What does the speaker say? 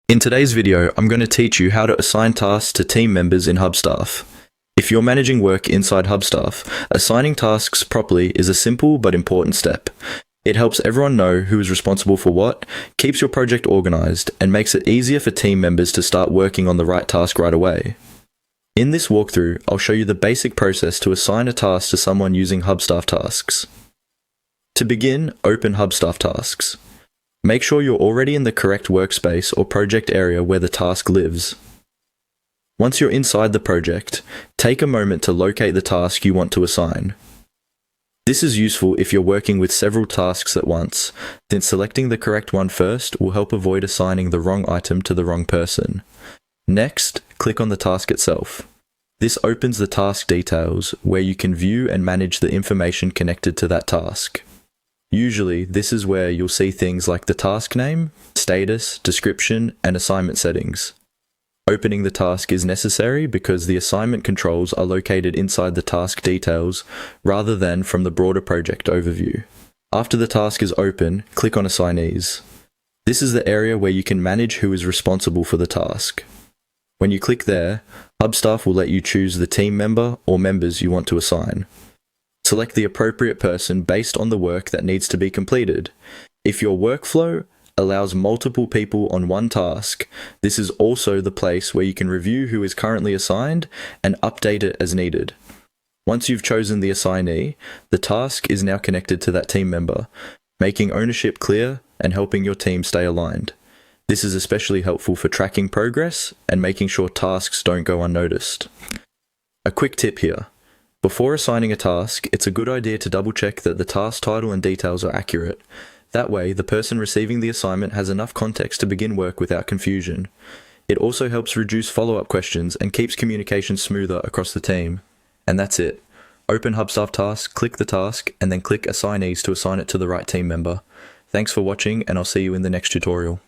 In today's video, I'm going to teach you how to assign tasks to team members in Hubstaff. If you're managing work inside Hubstaff, assigning tasks properly is a simple but important step. It helps everyone know who is responsible for what, keeps your project organized, and makes it easier for team members to start working on the right task right away. In this walkthrough, I'll show you the basic process to assign a task to someone using Hubstaff tasks. To begin, open Hubstaff tasks. Make sure you're already in the correct workspace or project area where the task lives. Once you're inside the project, take a moment to locate the task you want to assign. This is useful if you're working with several tasks at once, since selecting the correct one first will help avoid assigning the wrong item to the wrong person. Next, click on the task itself. This opens the task details, where you can view and manage the information connected to that task. Usually, this is where you'll see things like the task name, status, description, and assignment settings. Opening the task is necessary because the assignment controls are located inside the task details rather than from the broader project overview. After the task is open, click on Assignees. This is the area where you can manage who is responsible for the task. When you click there, Hubstaff will let you choose the team member or members you want to assign. Select the appropriate person based on the work that needs to be completed. If your workflow allows multiple people on one task, this is also the place where you can review who is currently assigned and update it as needed. Once you've chosen the assignee, the task is now connected to that team member, making ownership clear and helping your team stay aligned. This is especially helpful for tracking progress and making sure tasks don't go unnoticed. A quick tip here. Before assigning a task, it's a good idea to double-check that the task title and details are accurate. That way, the person receiving the assignment has enough context to begin work without confusion. It also helps reduce follow-up questions and keeps communication smoother across the team. And that's it. Open Hubstaff task, click the task, and then click Assignees to assign it to the right team member. Thanks for watching, and I'll see you in the next tutorial.